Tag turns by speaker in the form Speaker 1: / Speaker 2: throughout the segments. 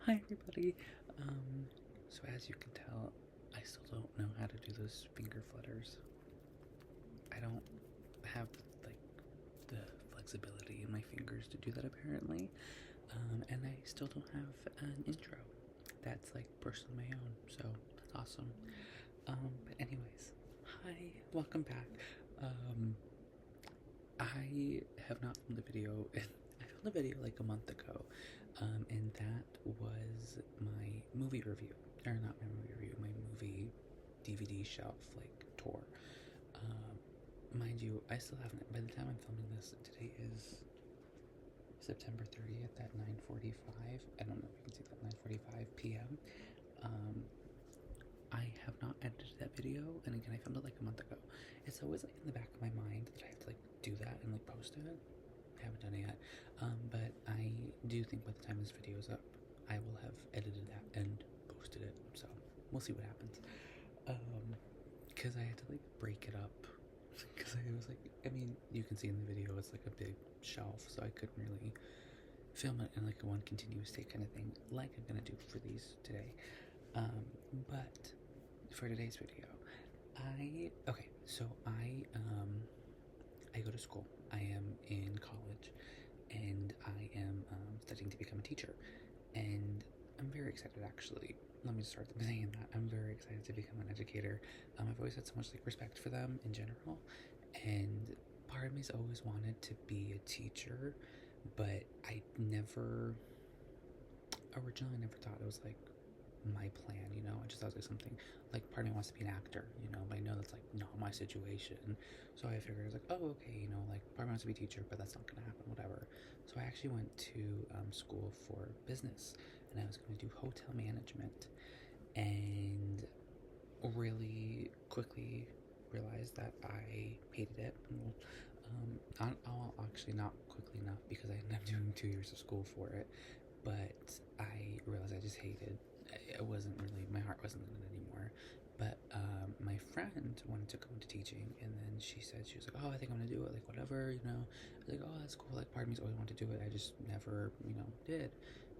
Speaker 1: Hi everybody. So as you can tell, I still don't know how to do those finger flutters. I don't have like the flexibility in my fingers to do that apparently. And I still don't have an intro that's like personally my own. So that's awesome. But anyways, hi, welcome back. I have not filmed a video. I filmed a video like a month ago, and that was my movie review, or not my movie review, my movie DVD shelf like tour. Mind you, I still haven't. By the time I'm filming this, today is September 30th at 9:45. I don't know if you can see that, 9:45 p.m. Um, I have not edited that video, and again, I filmed it like a month ago. It's always like in the back of my mind that I have to like do that and like post it. I haven't done it yet, but I do think by the time this video is up, I will have edited that and posted it. So we'll see what happens. Because I had to like break it up. Because I was like, I mean, you can see in the video it's like a big shelf, so I couldn't really film it in like a one continuous take kind of thing, like I'm gonna do for these today. But for today's video, I go to school. I am in college, and I am studying to become a teacher, and I'm very excited actually. Let me start by saying that I'm very excited to become an educator. I've always had so much like respect for them in general, and part of me's always wanted to be a teacher, but I never originally never thought it was like my plan, you know. I just thought it was something like part of me wants to be an actor, you know, but I know that's like not my situation. So I figured I was like, oh, okay, you know, like part of me wants to be a teacher, but that's not gonna happen, whatever. So I actually went to school for business, and I was gonna do hotel management, and really quickly realized that I hated it. I'll actually not quickly enough because I ended up doing 2 years of school for it, but I realized I just hated it. Wasn't really, my heart wasn't in it anymore. But my friend wanted to go into teaching, and then she said, she was like, oh, I think I'm gonna do it, like whatever, you know. I was like, oh, that's cool, like part of me's always wanted to do it, I just never, you know, did.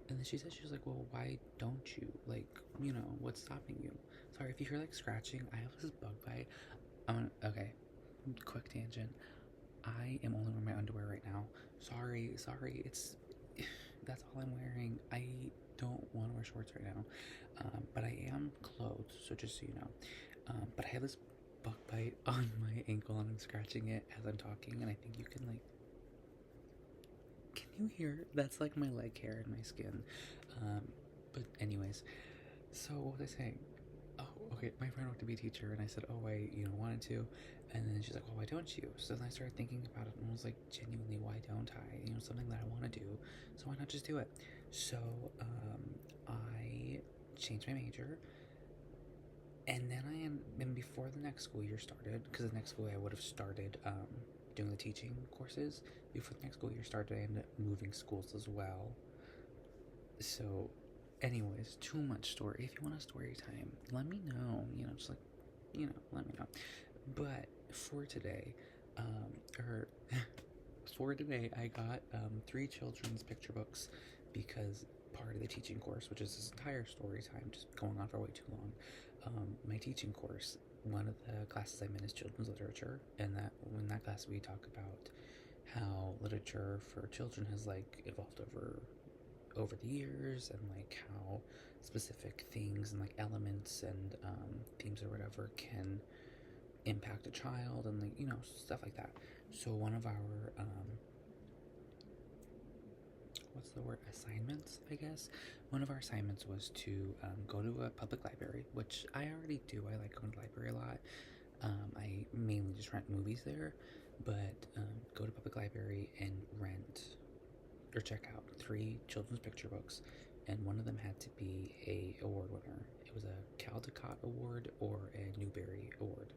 Speaker 1: And then she said, she was like, well, why don't you, like, you know, what's stopping you? Sorry if you hear like scratching, I have this bug bite. Okay, quick tangent. I am only wearing my underwear right now. Sorry, it's that's all I'm wearing. I don't want to wear shorts right now, but I am clothed, so just so you know. But I have this bug bite on my ankle, and I'm scratching it as I'm talking, and I think you can like, can you hear? That's like my leg hair and my skin. Um, but anyways, so what was I saying? Oh, okay, my friend wanted to be a teacher, and I said, oh, I, you know, wanted to. And then she's like, well, why don't you? So then I started thinking about it, and I was like, genuinely, why don't I? You know, something that I want to do, so why not just do it? So I changed my major, and then and before the next school year started, because the next school year I would have started doing the teaching courses. Before the next school year started, I ended up moving schools as well. So anyways, too much story. If you want a story time, let me know. You know, just like, you know, let me know. But for today, or for today, I got 3 children's picture books because part of the teaching course, which is this entire story time, just going on for way too long. My teaching course, one of the classes I'm in is children's literature, and that in that class we talk about how literature for children has like evolved over the years, and like how specific things and like elements and themes or whatever can impact a child, and like, you know, stuff like that. So one of our what's the word, assignments, I guess, one of our assignments was to go to a public library, which I already do. I like going to the library a lot. I mainly just rent movies there, but go to public library and rent or check out 3 children's picture books, and one of them had to be a award winner. It was a Caldecott Award or a Newbery Award,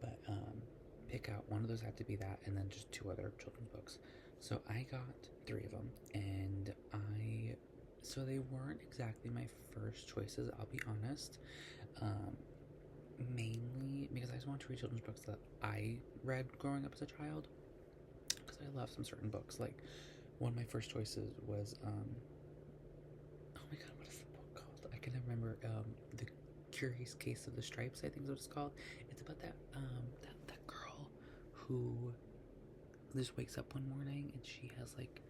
Speaker 1: but pick out one of those, had to be that, and then just 2 other children's books. So I got 3 of them, and so they weren't exactly my first choices, I'll be honest. Um, Mainly because I just wanted to read children's books that I read growing up as a child, because I love some certain books. Like one of my first choices was oh my god, what is before. The Curious Case of the Stripes, I think is what it's called. It's about that girl who just wakes up one morning and she has like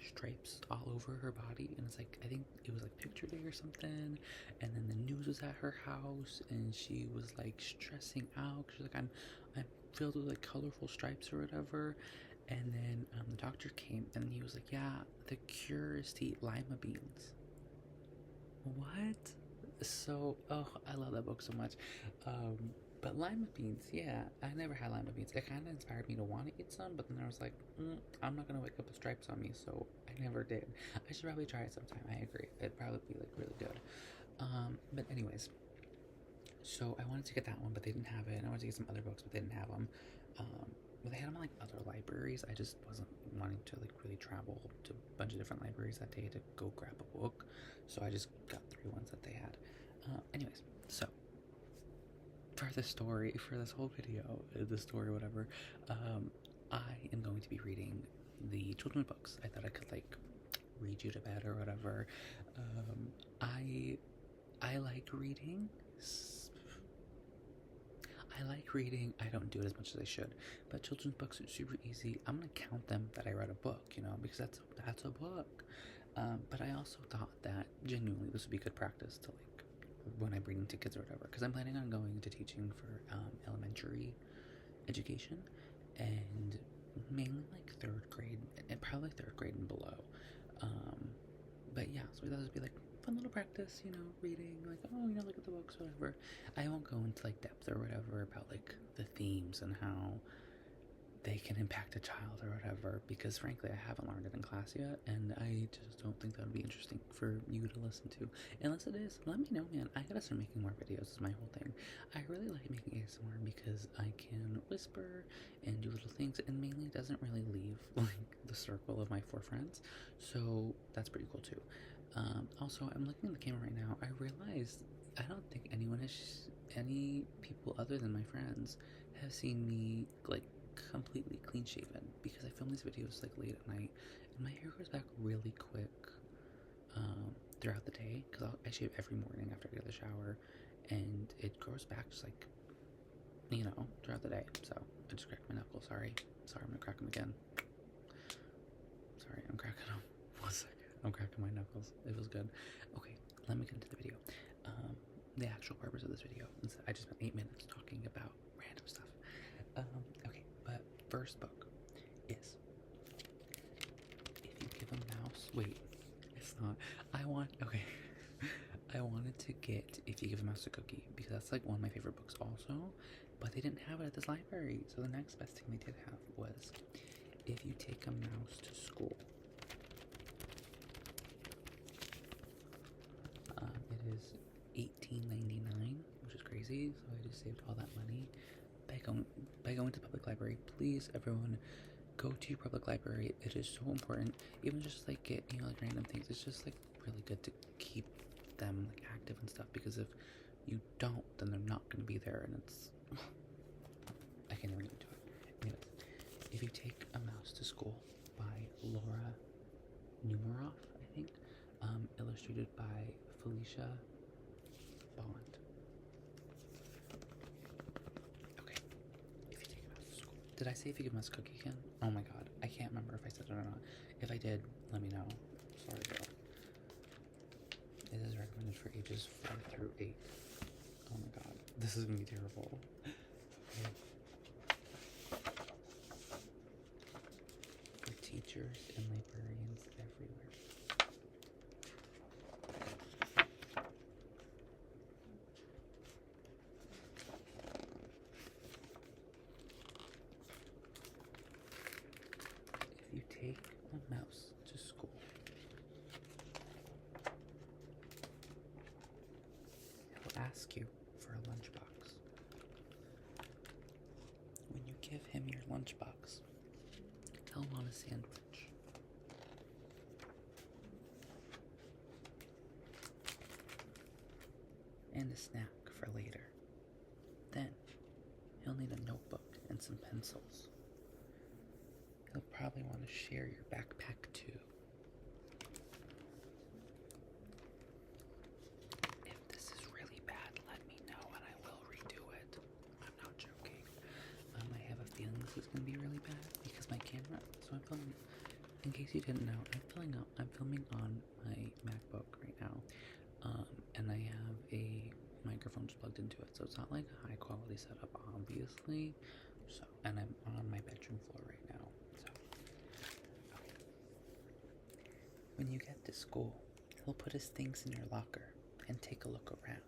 Speaker 1: stripes all over her body, and it's like, I think it was like picture day or something, and then the news was at her house and she was like stressing out. She's like, I'm filled with like colorful stripes or whatever. And then the doctor came and he was like, yeah, the cure is to eat lima beans. What? So, oh, I love that book so much. But lima beans, yeah, I never had lima beans. It kind of inspired me to want to eat some, but then I was like, I'm not gonna wake up with stripes on me, so I never did. I should probably try it sometime. I agree. It'd probably be like really good. But anyways, so I wanted to get that one, but they didn't have it. And I wanted to get some other books, but they didn't have them. But they had them in like other libraries. I just wasn't wanting to like really travel to a bunch of different libraries that day to go grab a book, so I just got 3 ones that they had. Anyways, so for the story, for this whole video, the story, whatever, I am going to be reading the children's books. I thought I could like read you to bed or whatever. I like reading. I don't do it as much as I should, but children's books are super easy. I'm gonna count them that I read a book, you know, because that's a book. But I also thought that genuinely this would be good practice to like when I'm reading to kids or whatever, because I'm planning on going into teaching for elementary education, and mainly like 3rd grade and probably 3rd grade and below. But yeah, so I thought it would be like fun little practice, you know, reading, like, oh, you know, look at the books, whatever. I won't go into like depth or whatever about like the themes and how they can impact a child or whatever, because frankly I haven't learned it in class yet, and I just don't think that would be interesting for you to listen to. Unless it is, let me know, man. I gotta start making more videos, is my whole thing. I really like making ASMR because I can whisper and do little things, and mainly it doesn't really leave like the circle of my 4 friends, so that's pretty cool too. Also, I'm looking at the camera right now. I realized I don't think any people other than my friends have seen me like completely clean shaven, because I film these videos like late at night and my hair grows back really quick throughout the day, because I shave every morning after I get out of the shower, and it grows back just like, you know, throughout the day. So I just cracked my knuckle. Sorry, I'm gonna crack them again. Sorry, I'm cracking them. 1 second. I'm cracking my knuckles. It feels good. Okay, let me get into the video. The actual purpose of this video. I just spent 8 minutes talking about random stuff. Okay, but first book is If You Give a Mouse. Wait, it's not. I wanted to get If You Give a Mouse a Cookie, because that's like one of my favorite books also, but they didn't have it at this library. So the next best thing they did have was If You Take a Mouse to School. It is $18.99, which is crazy, so I just saved all that money by going to the public library. Please, everyone, go to your public library. It is so important. Even just like get, you know, like random things. It's just like really good to keep them like active and stuff, because if you don't, then they're not going to be there, and it's I can't even get into it. Anyways, If You Take a Mouse to School by Laura Numeroff, I think. Illustrated by Felicia Bond. Okay. If You Take a Mouse to School. Did I say If You Give a Mouse a Cookie again? Oh my god. I can't remember if I said it or not. If I did, let me know. Sorry, girl. It is recommended for ages 4 through 8. Oh my god. This is gonna be terrible. Okay. For teachers and librarians everywhere. If you take a mouse to school, he'll ask you for a lunchbox. When you give him your lunchbox, he'll want a sandwich. And a snack for later. Then, he'll need a notebook and some pencils. He'll probably want to share your backpack too. If this is So I'm filming. In case you didn't know, I'm filming on my MacBook right now, and I have a microphone just plugged into it, so it's not like a high quality setup, obviously. So, and I'm on my bedroom floor right now. So, okay. When you get to school, he'll put his things in your locker and take a look around.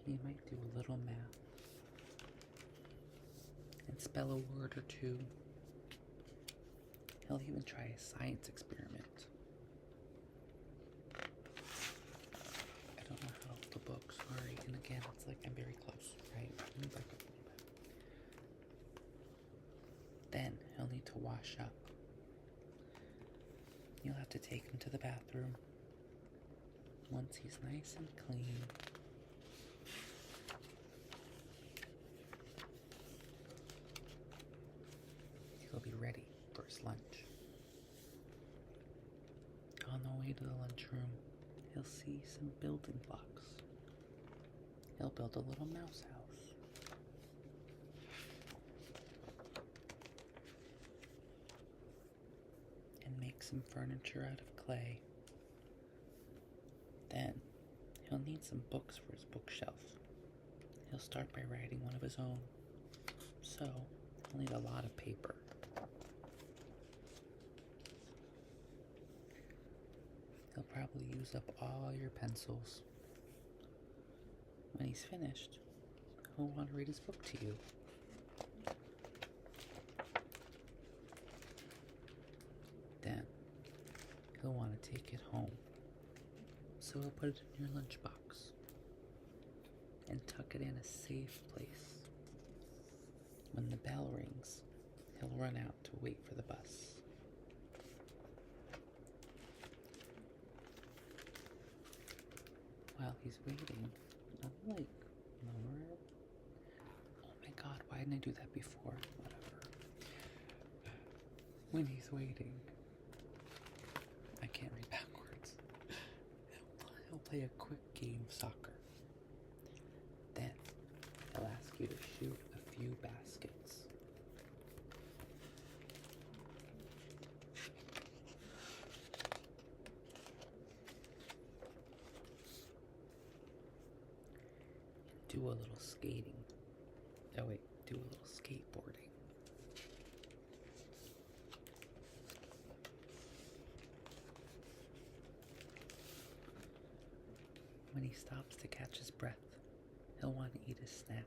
Speaker 1: He might do a little math and spell a word or two. He'll even try a science experiment. I don't know how the book, sorry. And again, it's like I'm very close, right? Let me back up a little bit. Then he'll need to wash up. You'll have to take him to the bathroom. Once he's nice and clean, he'll be ready for his lunch. On the way to the lunchroom, he'll see some building blocks. He'll build a little mouse house. And make some furniture out of clay. Then, he'll need some books for his bookshelf. He'll start by writing one of his own. So, he'll need a lot of paper. He'll probably use up all your pencils. When he's finished, he'll want to read his book to you. Then, he'll want to take it home. So he'll put it in your lunchbox and tuck it in a safe place. When the bell rings, he'll run out to wait for the bus. While he's waiting, I'm like, lower. Oh my god, why didn't I do that before? Whatever. When he's waiting, I can't read backwards. He'll play a quick game of soccer. Then, he'll ask you to shoot a few baskets. Do a little skating. Oh wait, do a little skateboarding. When he stops to catch his breath, he'll want to eat a snack.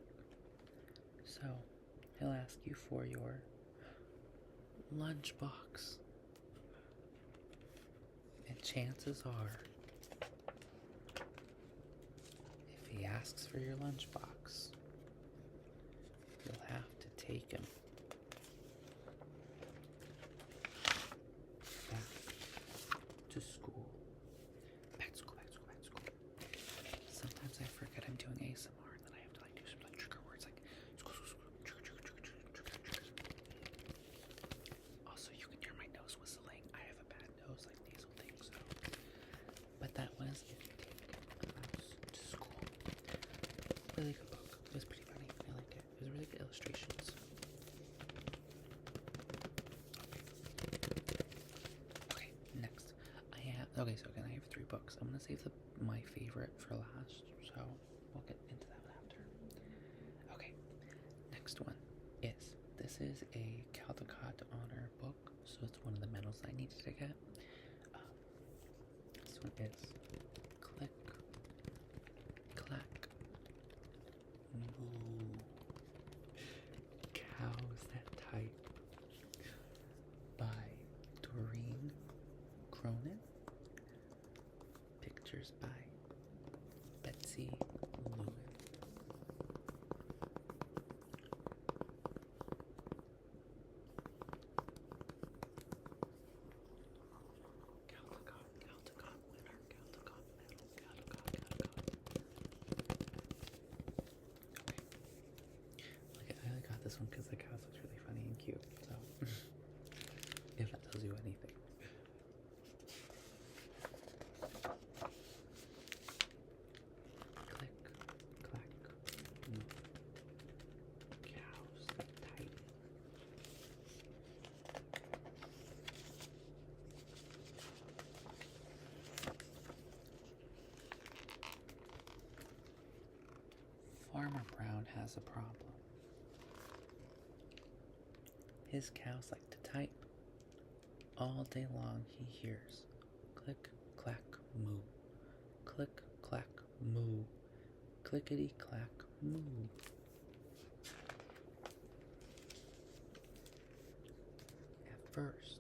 Speaker 1: So, he'll ask you for your lunchbox. And chances are, if he asks for your lunchbox, you'll have to take him back to school. Back to school, back to school, back to school. Sometimes I forget I'm doing ASMR and then I have to like do some like trigger words like school, school, school, trigger, trigger, trigger, trigger, trigger. Also, you can hear my nose whistling. I have a bad nose, like nasal thing, so. But that was If You Take a Mouse to School. Really good book. It was pretty funny. I liked it. It was really good illustrations. Okay, next. Okay, so again, I have 3 books. I'm gonna save my favorite for last, so we'll get into that one after. Okay, next one this is a Caldecott Honor book, so it's one of the medals I needed to get. This one is Click, Clack, Moo, Cows That Type by Doreen Cronin. Pictures by Betsy Lewin. Caldecott winner, Caldecott medal, Caldecott. Okay. I got this one because the cows looks really funny and cute, so if that tells you anything. Farmer Brown has a problem. His cows like to type. All day long he hears click, clack, moo. Click, clack, moo. Clickety, clack, moo. At first,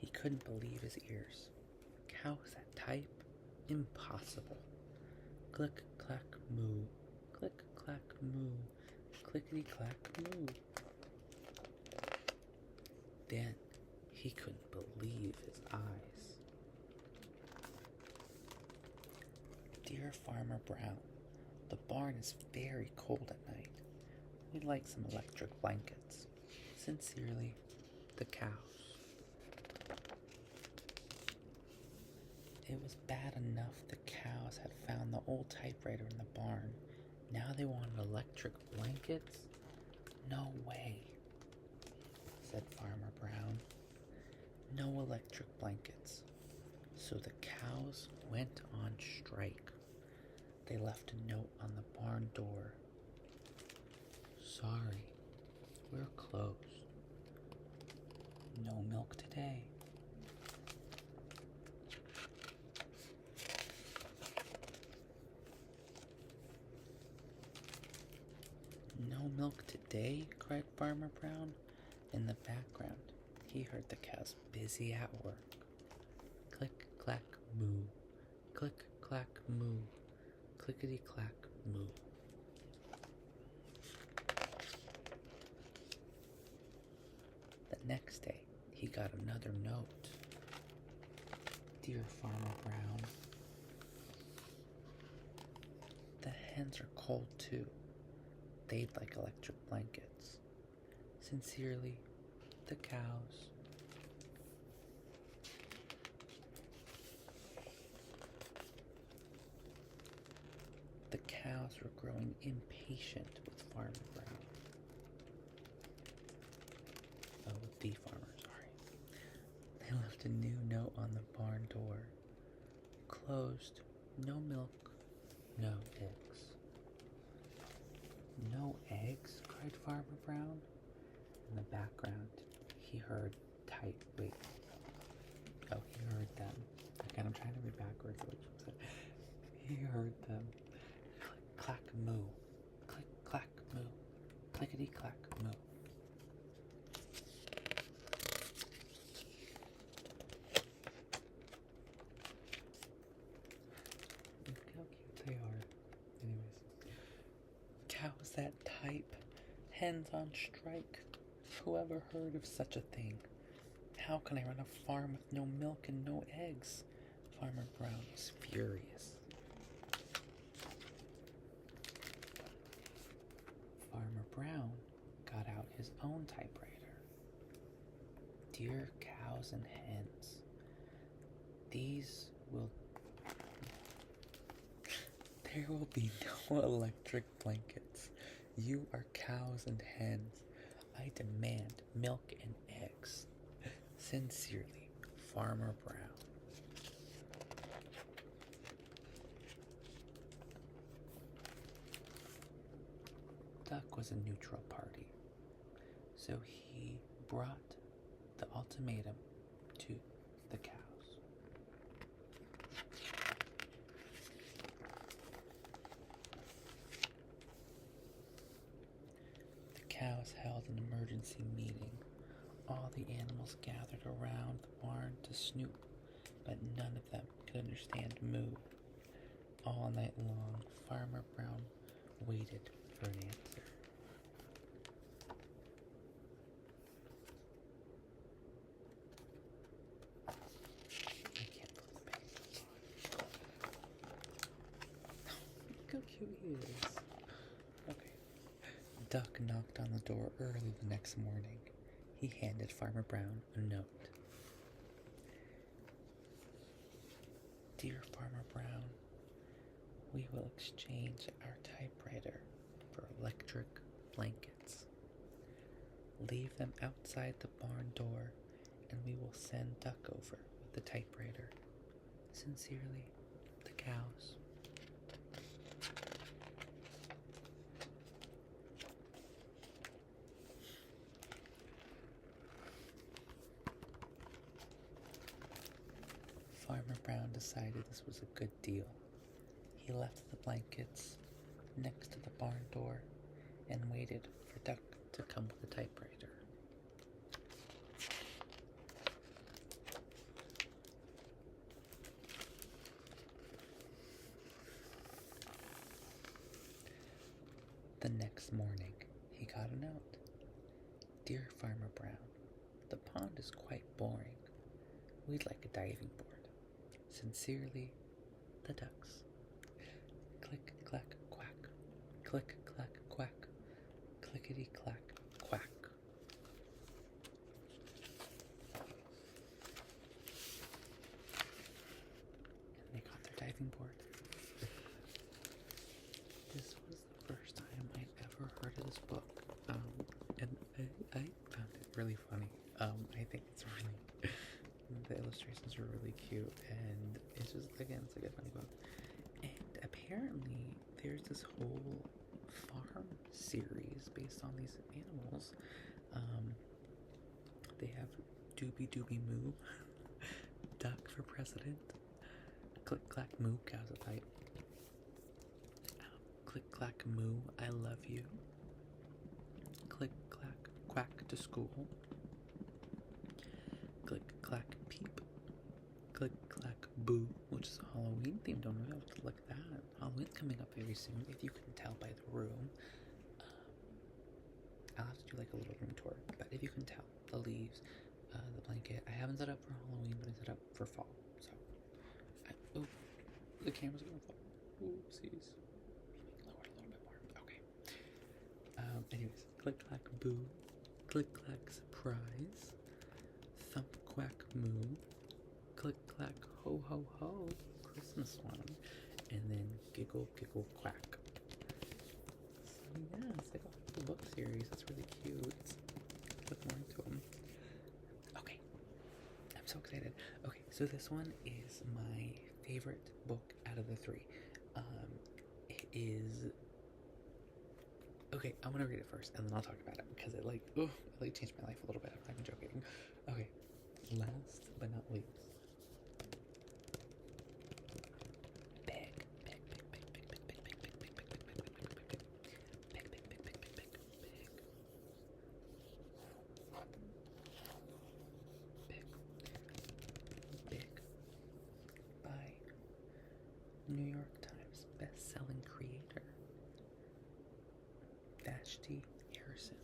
Speaker 1: he couldn't believe his ears. Cows that type? Impossible. Click, clack, moo. Click, clack, moo. Clickety, clack, moo. Then he couldn't believe his eyes. Dear Farmer Brown, the barn is very cold at night. We'd like some electric blankets. Sincerely, the cows. It was bad enough the cows had found the old typewriter in the barn. Now they wanted electric blankets? No way, said Farmer Brown. No electric blankets. So the cows went on strike. They left a note on the barn door. Sorry, we're closed. No milk today. No milk today? Cried Farmer Brown. In the background, he heard the cows busy at work. Click, clack, moo. Click, clack, moo. Clickety, clack, moo. The next day, he got another note. Dear Farmer Brown, the hens are cold too. They'd like electric blankets. Sincerely, the cows. The cows were growing impatient with Farmer Brown. Oh, with the farmer, sorry. They left a new note on the barn door. Closed, no milk, no eggs. No eggs? Cried Farmer Brown. In the background, he heard wait. Oh, he heard them. Again, I'm trying to read backwards. He heard them. Click, clack, moo. Click, clack, moo. Clickety, clack, moo. Look how cute they are. Anyways. Cows that type. Hens on strike. Whoever heard of such a thing? How can I run a farm with no milk and no eggs? Farmer Brown was furious. Farmer Brown got out his own typewriter. Dear cows and hens, there will be no electric blankets. You are cows and hens. I demand milk and eggs. Sincerely, Farmer Brown. Duck was a neutral party, so he brought the ultimatum to the cows. The cows held an emergency meeting. All the animals gathered around the barn to snoop, but none of them could understand moo. All night long, Farmer Brown waited for an answer. I can't believe the baby's on. Look how cute he is. Okay. Duck knocked on the door early the next morning. He handed Farmer Brown a note. Dear Farmer Brown, we will exchange our typewriter for electric blankets. Leave them outside the barn door, and we will send Duck over with the typewriter. Sincerely, the cows. Farmer Brown decided this was a good deal. He left the blankets next to the barn door and waited for Duck to come with a typewriter. The next morning, he got a note. Dear Farmer Brown, the pond is quite boring. We'd like a diving board. Sincerely, the ducks. Click, clack, quack. Click, clack, quack. Clickety, clack, quack. And they got their diving board. This was the first time I'd ever heard of this book. And I found it really funny. I think it's really, the illustrations are really cute, and it's just, again, it's like a funny book. And apparently, there's this whole farm series based on these animals. They have Doobie Doobie Moo, Duck for President, Click Clack Moo, cow's a type. Click Clack Moo, I love you. Click Clack Quack to school. Click Clack Peep. Click Clack Boo, which is a Halloween theme. Don't know how to look at that. Halloween's coming up very soon, if you can tell by the room. I'll have to do like a little room tour, but if you can tell, the leaves, the blanket. I haven't set up for Halloween, but I set up for fall. So, oh, the camera's gonna fall. Oopsies. Lower it a little bit more. Okay. Anyways, Click Clack Boo, Click Clack Surprise, Thump Quack Moo, Click Clack Ho Ho Ho, Christmas one, and then Giggle Giggle Quack. So yeah, it's like a whole book series. It's really cute. Look more into them. Okay, I'm so excited. Okay, so this one is my favorite book out of the three. It is. Okay, I'm gonna read it first, and then I'll talk about it because it changed my life a little bit. I'm not even joking. Okay, last but not least. By New York Times best-selling creator Vashti Harrison.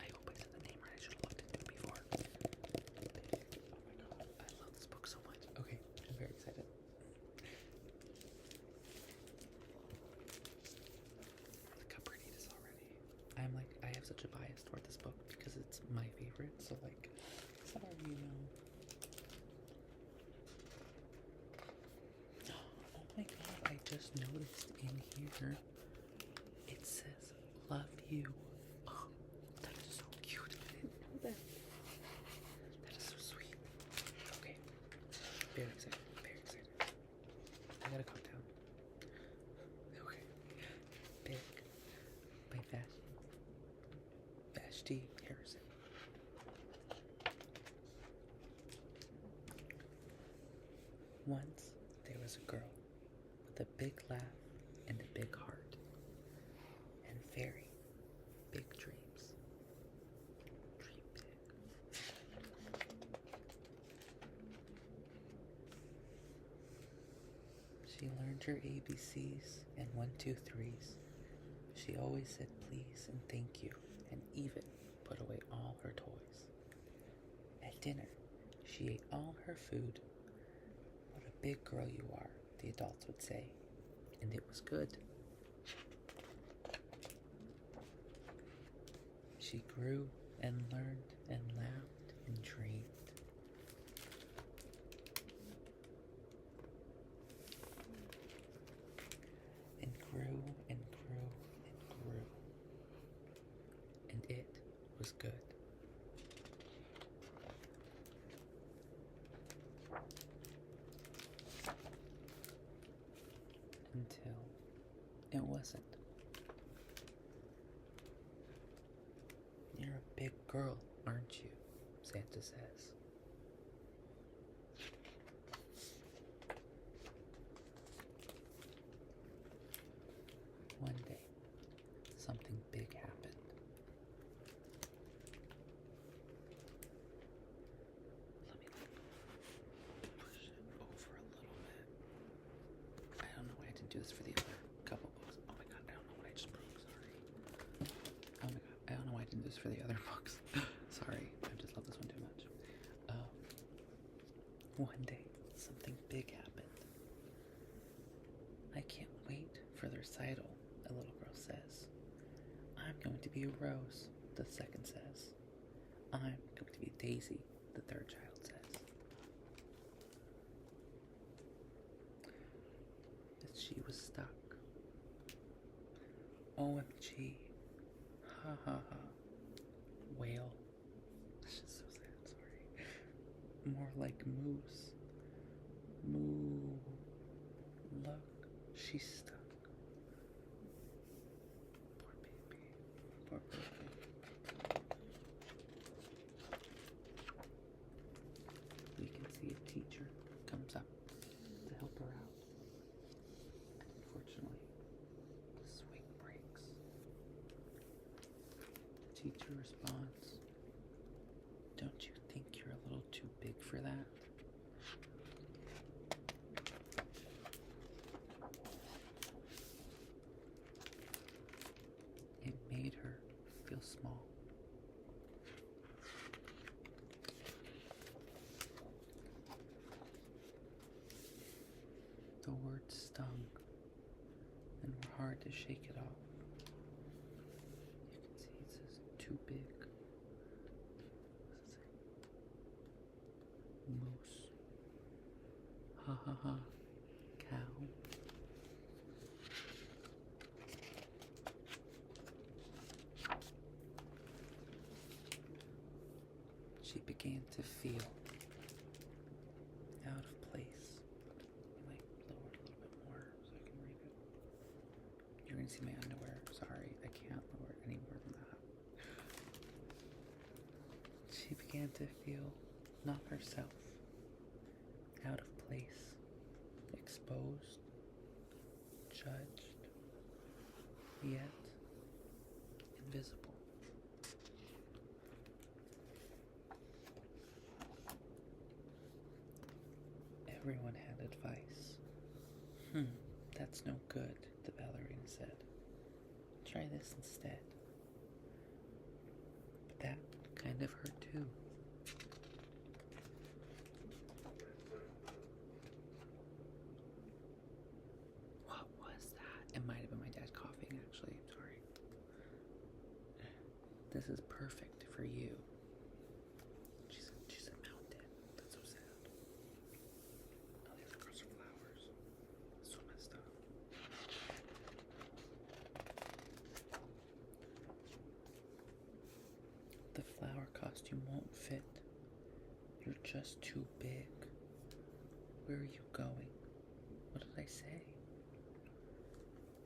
Speaker 1: I hope I said the name right. I should have looked into it before. Oh my god, I love this book so much. Okay, I'm very excited. Look how pretty it is already. I have such a bias toward this book because it's my favorite, so like, sorry, you know. Oh my god, I just noticed in here, it says, love you. Oh, that is so cute. I didn't know that. That is so sweet. Okay, very excited, very excited. I gotta calm down. Okay, Big by Vashti Harrison. Once there was a girl with a big laugh and a big heart, and very big dreams. Dream big. She learned her ABCs and 1, 2, 3s. She always said please and thank you, and even put away all her toys. At dinner, she ate all her food. What a big girl you are, the adults would say, and it was good. She grew and learned and laughed and dreamed. And grew and grew and grew. And it was good. Until it wasn't. You're a big girl, aren't you? Santa says. this for the other books. Sorry, I just love this one too much. One day, something big happened. I can't wait for the recital, a little girl says. I'm going to be a rose, the second says. I'm going to be Daisy, the third child says. That she was stuck. OMG. Ha ha ha. Whale. That's just so sad, sorry. More like moose. Moo. Look, she's stuck. Poor baby. Poor baby. We can see a teacher comes up to help her out. Unfortunately, the swing breaks. The teacher responds, "Don't you think you're a little too big for that?" It made her feel small. The words stung and were hard to shake it off. You can see it says too big. What does it say? Moose. Ha ha ha. Cow. She began to feel out of place. Let me lower it a little bit more so I can read it. You're gonna see my underwear. Sorry, I can't lower it any more than that. She began to feel not herself, out of place, exposed, judged, yet invisible. Everyone had advice. That's no good, the ballerina said. Try this instead. But that kind of hurt too. What was that? It might have been my dad coughing, actually. I'm sorry. This is perfect for you. She's a mountain. That's so sad. All the other girls are flowers. So messed up. The flower costume won't fit. You're just too big. Where are you going? What did I say?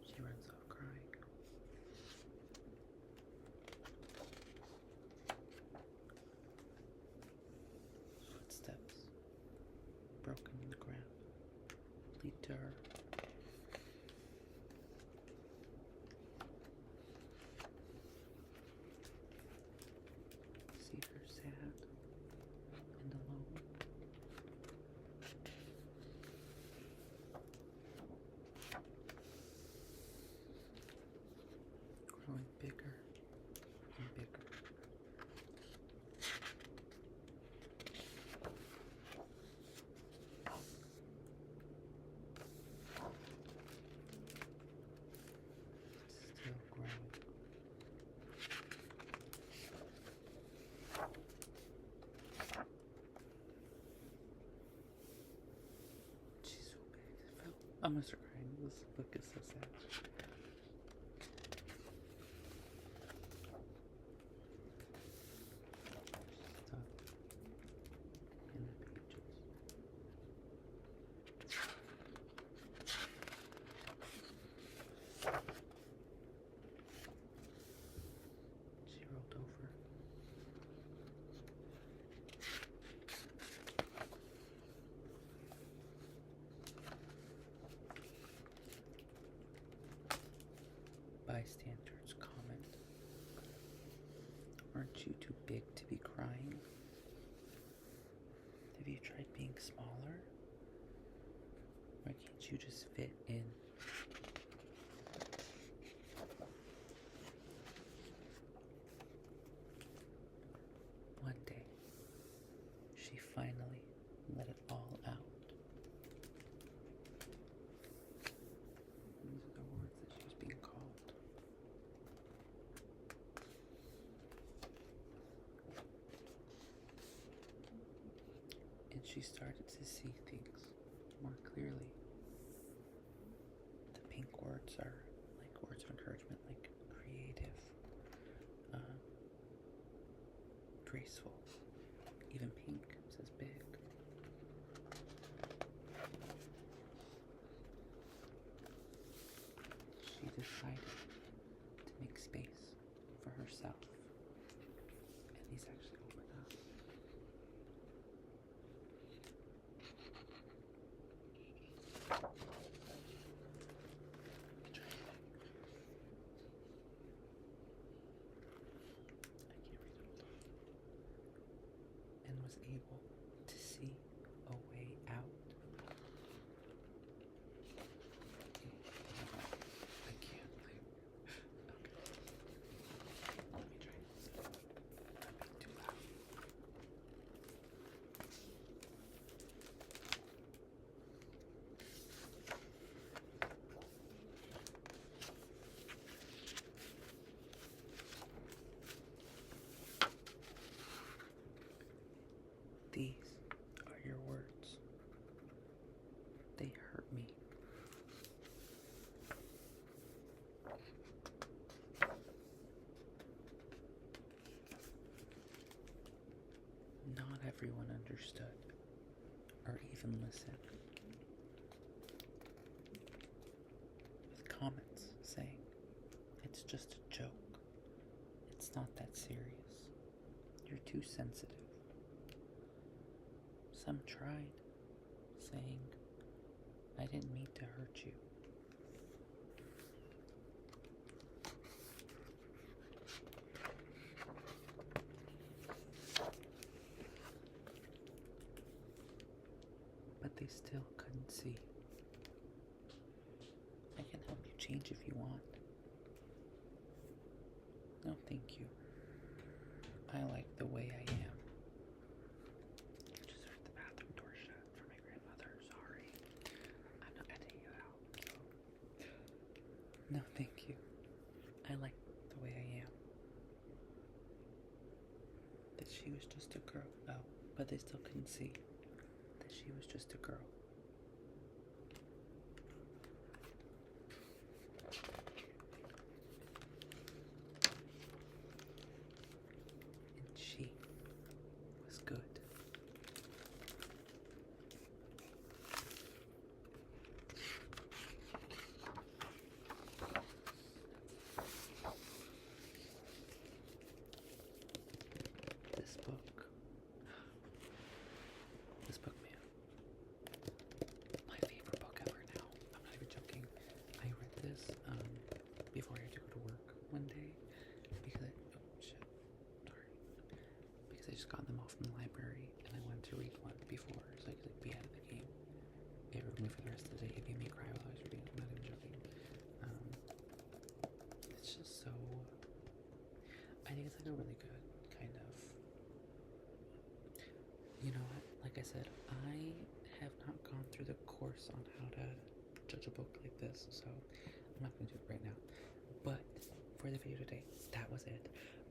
Speaker 1: She runs off crying. Footsteps, broken in the ground, lead to her. See her sad and alone. Growing bigger and bigger. Still growing. She's so big. I'm gonna start crying. This book is so sad. Stuck in the pages. She rolled over. Bystanders comment, "Aren't you too big to be crying? Have you tried being smaller? Why can't you just fit in?" she started to see things more clearly. The pink words are like words of encouragement, like creative, graceful. Even pink says big. She decided to make space for herself, and these actually open up. And was able to see a way out. I can't. Okay. Let me try this. Not being too loud. These are your words. They hurt me. Not everyone understood or even listened. With comments saying, it's just a joke. It's not that serious. You're too sensitive. Some tried, saying, I didn't mean to hurt you. But they still couldn't see. I can help you change if you want. No, thank you. I like the way I am. Just heard the bathroom door shut for my grandmother. Sorry. I'm not editing you out. So. No, thank you. I like the way I am. That she was just a girl. Oh, but they still couldn't see that she was just a girl. And she was good. This book, man. My favorite book ever now. I'm not even joking. I read this before I had to go to work one day because because I just got them off from the library and I wanted to read one before so I could be out of the game. It ruined me for the rest of the day. It made me cry while I was reading it. I'm not even joking. It's just so. I think it's like a really good kind of. You know what? Like I said, I have not gone through the course on how to judge a book like this, so I'm not going to do it right now. But for the video today, that was it.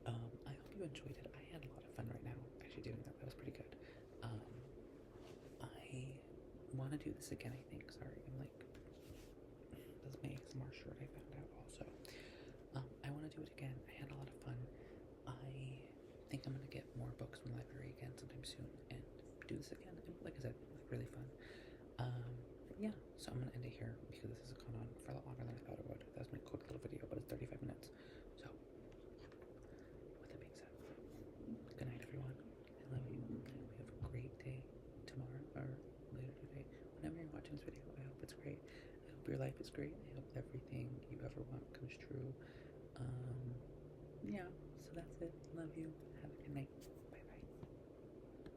Speaker 1: I hope you enjoyed it. I had a lot of fun right now actually doing that. That was pretty good. I want to do this again, I think. Sorry, I'm like, this is my ASMR shirt I found out also. I want to do it again. I had a lot of fun. I think I'm going to get more books from the library again sometime soon and do this again. And like I said, it's really fun. Yeah, so I'm going to end it here because this has gone on for a lot longer than I thought it would. That was my quick little video, but it's 35 minutes. So, with that being said, good night, everyone. I love you. I hope you have a great day tomorrow or later today. Whenever you're watching this video, I hope it's great. I hope your life is great. I hope everything you ever want comes true. Yeah, so that's it. Love you.